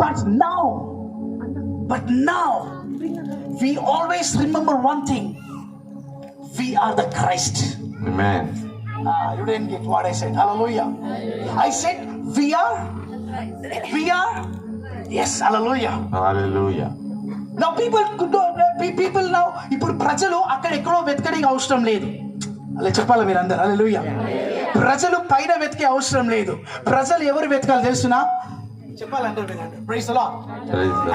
But now, we always remember one thing. We are the Christ. Amen. You didn't get what I said. Hallelujah. I said we are. Yes, hallelujah. Hallelujah. Now people now ఇప్పుడు ప్రజలు అక్కడెక్కడో వెతకడానికి అవసరం లేదు. అలా చెప్పాలి మీరు అందరు. హల్లెలూయా. ప్రజలు పైన వెతికే అవసరం లేదు. ప్రజలు ఎవరు వెతకాలి తెలుసునా? చెప్పాలంటే praise the Lord.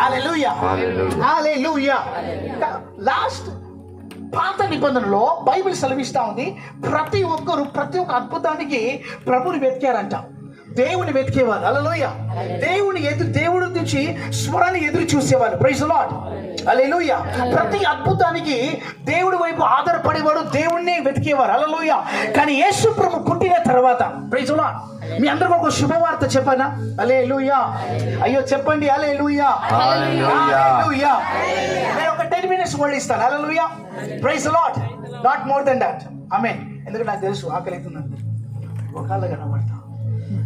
Hallelujah. Hallelujah. Last పాత నిబంధనలో బైబిల్ సెలవిస్తా ఉంది, ప్రతి ఒక్క అద్భుతానికి ప్రభుని వెతికారంట. దేవుని వెతికేవారు. హల్లెలూయా. దేవుడి నుంచి స్వరాన్ని ఎదురు చూసేవారు. Praise the Lord. హల్లెలూయా. ప్రతి అద్భుతానికి దేవుడి వైపు ఆధారపడేవాడు, దేవుణ్ణి వెతికేవారు. హల్లెలూయా. కానీ యేసు ప్రభు పుట్టిన తర్వాత, ప్రైజ్ ది లార్డ్, మీ అందరికీ ఒక శుభవార్త చెప్పనా? హల్లెలూయా. అయ్యో చెప్పండి హల్లెలూయా. హల్లెలూయా. నేను ఒక 10 minutes వర్డ్ ఇస్తాను. Hallelujah. Praise the Lord. Not more than that. Amen. ఎందుకంటే నాకు తెలుసు ఆకలి అవుతుందండి. ఒకళ్ళ కనబడతా.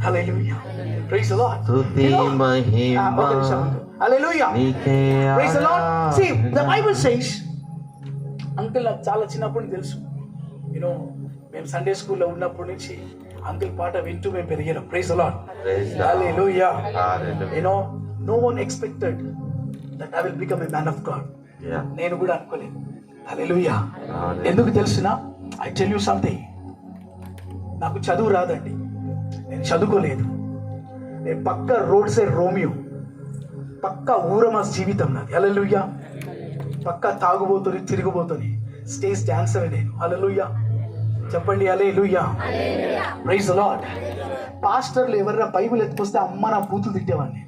Hallelujah. Praise the Lord. Hallelujah. Praise the Lord. See, the Bible says, uncle నాకు చాలా చిన్నప్పుడు తెలుసు. మేము సండే స్కూల్లో ఉన్నప్పటి నుంచి అంకుల్ పాట వింటూ మేము పెరిగాం. Praise the Lord. Hallelujah. No one expected that I will become a man of God. నేను కూడా అనుకోలేదు. Hallelujah. ఎందుకు తెలుసునా? I tell you something. నాకు చదువు రాదండి. నేను చదువుకోలేదు. నేను పక్క రోడ్ సైడ్ రోమియో, పక్క ఊరమాస్ జీవితం నాది. హల్లెలూయా. పక్క తాగుబోతుని, తిరిగిపోతుని, స్టేజ్ డాన్సర్ నేను. హల్లెలూయా. చెప్పండి హల్లెలూయా. Praise the lord. పాస్టర్లు ఎవరైనా బైబిల్ ఎత్తుకొస్తే అమ్మ నా బూతులు తిట్టేవాడిని.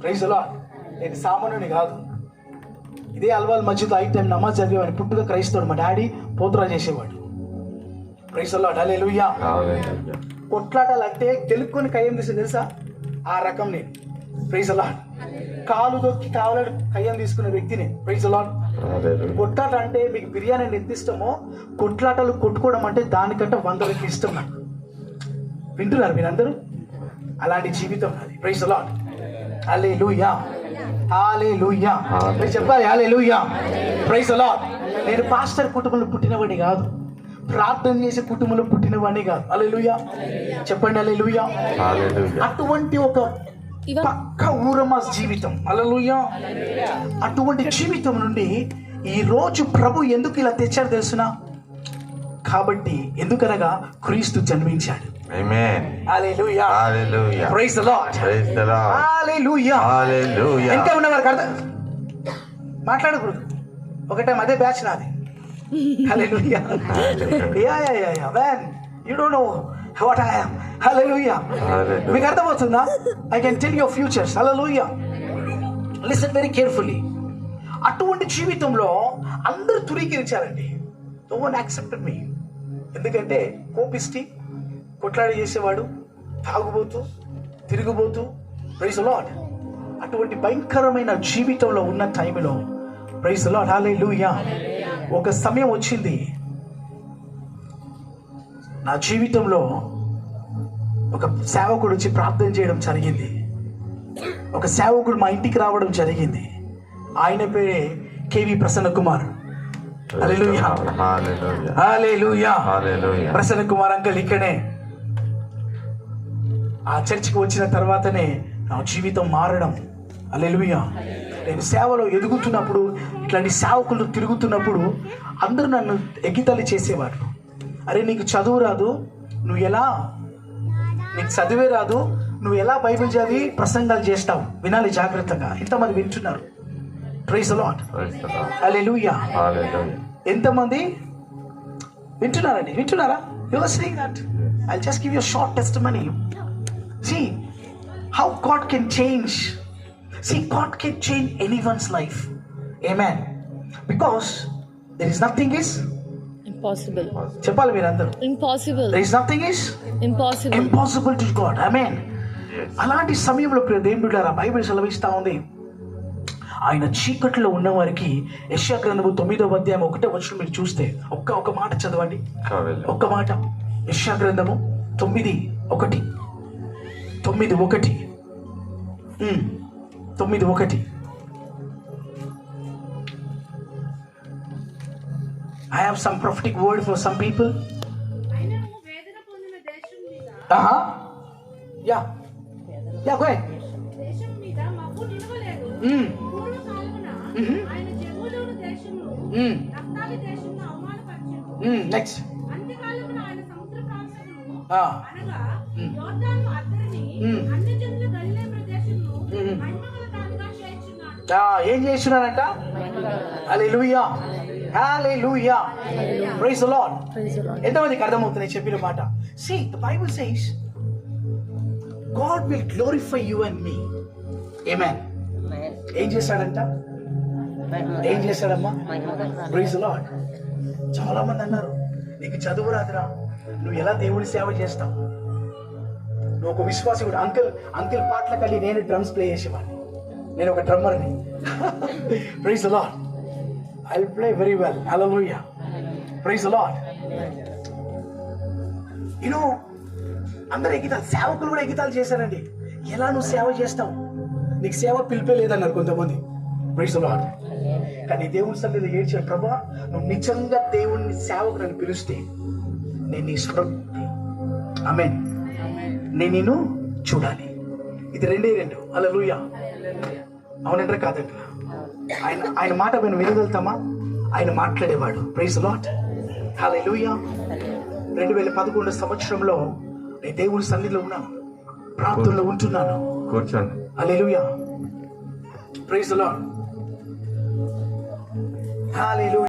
Praise the Lord. నేను సామాన్యుని కాదు. ఇదే అల్వాల్ మస్జిద్ 5 టైం నమాజ్ చదివేవాడిని. పుట్టుక క్రైస్తవుడు. మా డాడీ పోతురా చేసేవాడు. Praise the Lord. హల్లెలూయా. కొట్లాటలు అంటే గెలుక్కొని కయ్యం తీసి తెలుసా? ఆ రకం నేను. Praise the Lord. కాలు దొక్కి కావాలని కయ్యం తీసుకునే వ్యక్తి నేను. Praise the Lord. కొట్లాట అంటే మీకు బిర్యానీ ఎంత ఇష్టమో, కొట్లాటలు కొట్టుకోవడం అంటే దానికంటే 100 రెట్లు ఇష్టం నాకు. వింటున్నారు మీరందరూ? అలాంటి జీవితం నాది. Praise the Lord. Hallelujah. Hallelujah. మీరు చెప్పాలి హల్లెలూయా. Praise the Lord. నేను పాస్టర్ కుటుంబంలో పుట్టినవాడిని కాదు. ప్రార్థన చేసే కుటుంబంలో పుట్టినవాడిని కాదు. హల్లెలూయా. చెప్పండి హల్లెలూయా. అటువంటి ఒక పక్క ఊరమాస్ జీవితం. హల్లెలూయా. అటువంటి జీవితం నుండి ఈ రోజు ప్రభు ఎందుకు ఇలా తెచ్చారు తెలుసునా? కాబట్టి ఎందుకనగా క్రీస్తు జన్మించాడు. Amen. Hallelujah. Hallelujah. Praise the Lord. Praise the Lord. Hallelujah. Hallelujah. ఇంకా ఉన్నవారు కదా మాట్లాడకూడదు. ఒక టైం అదే బ్యాచ్ నాది. Hallelujah. Yeah. Man, you don't know what I am. Hallelujah. మీకు అర్థమవుతుందా? I can tell your futures. Hallelujah. Listen very carefully. అటువంటి జీవితంలో అందరూ తురీకరించారండి. No one accepted me. ఎందుకంటే కోపిష్టి, కొట్లాడి చేసేవాడు, తాగుబోతూ, తిరిగిపోతూ. Praise the Lord. అటువంటి భయంకరమైన జీవితంలో ఉన్న టైంలో, ప్రైజ్ ది లార్డ్. హల్లెలూయా. ఒక సమయం వచ్చింది నా జీవితంలో, ఒక సేవకుడు వచ్చి ప్రార్థన చేయడం జరిగింది. ఒక సేవకుడు మా ఇంటికి రావడం జరిగింది. ఆయన పేరే కేవి ప్రసన్న కుమార్. హల్లెలూయా. హల్లెలూయా. ప్రసన్న కుమార్ అంకల్ ఇక్కడే. ఆ చర్చికి వచ్చిన తర్వాతనే నా జీవితం మారడం. హల్లెలూయా. నేను సేవలో ఎదుగుతున్నప్పుడు, ఇట్లాంటి సేవకులు తిరుగుతున్నప్పుడు అందరూ నన్ను ఎగితలి చేసేవారు. అరే నీకు చదువు రాదు, నీకు చదివే రాదు, నువ్వు ఎలా బైబిల్ చదివి ప్రసంగాలు చేస్తావు? వినాలి జాగ్రత్తగా. ఎంతమంది వింటున్నారు? Praise the Lord. హల్లెలూయా. ఎంతమంది వింటున్నారండి? వింటున్నారా? You are seeing that. I'll just give you a short testimony. See how God can change. See, God can change anyone's life. Amen. Because there is nothing is impossible. చెప్పాలి మీరందరూ. Impossible. There is nothing is impossible to God. Amen. అలాంటి సమయంలో దేవుని బిడ్డలారా, Bible సెలవిస్తా ఉంది, ఆయన చీకట్లో ఉన్న వారికి యెషయా గ్రంథము 9వ అధ్యాయం 1వ వచనం మీరు చూస్తే ఒక్క మాట చదవండి. ఒక్క మాట. యెషయా గ్రంథము 9:1. 9:1. I have some prophetic word for some people. అయినను వేదన పొందిన దేశం మీద Yeah, go ahead. దేశం మీద మబ్బు నిలవలేదు. పూర్వకాలమున ఆయన జెబూలూను దేశమును నఫ్తాలి దేశమును అవమానపరిచెను. Next. అంత్యకాలమున ఆయన సముద్ర ప్రాంతమును అనగా యోర్దాను అద్దరిని అన్యజనుల గలిలే ప్రదేశమును మహిమగల దానిగా చేర్చున్నాడు. ఏం చేస్తున్నారంట? హల్లెలూయా, హల్లెలూయా, ప్రైజ్ ది లార్డ్. ఎంతమందికి అర్థమవుతుంది చెప్పిన మాట? See, the Bible says God will glorify you and me. Amen. ఏం చేశాడంట? ఏం చేశాడమ్మా? Praise the lord. చాలా మంది అన్నారు, నీకు చదువు రాదురా, నువ్వు ఎలా దేవుడి సేవ చేస్తావు? నువ్వు ఒక విశ్వాసి కూడా. అంకిల్ పాటల కలిగి నేను డ్రమ్స్ ప్లే చేసేవాడిని. నేను ఒక డ్రమ్మర్ని. Praise the Lord. I will play very well. Hallelujah, praise the Lord. You know అందరు ఎగితాలు, సేవకులు కూడా ఎగితాలు చేశారండి. ఎలా నువ్వు సేవ చేస్తావు? నీకు సేవ పిలిపే లేదన్నారు కొంతమంది. Praise the Lord. కానీ దేవుని సన్నిధిలో ఏడ్చాడు, ప్రభా నువ్వు నిజంగా దేవుని సేవకు నన్ను పిలిస్తే నేను నీ స్వరం, ఆమేన్, నేను నిన్ను చూడాలి. ఇది రెండే రెండు. హల్లెలూయా. అవునంటారా కాదంటారా? ఆయన మాట మేము వినగలుగుతామా? ఆయన మాట్లాడేవాడు. Praise the Lord. హల్లెలూయా. 2011 సంవత్సరంలో నేను దేవుని సన్నిధిలో ఉన్నాను, ప్రార్థనలో ఉంటున్నాను. కూర్చోండి. హల్లెలూయా, ప్రైజ్ ది లార్డ్. హల్లెలూయా.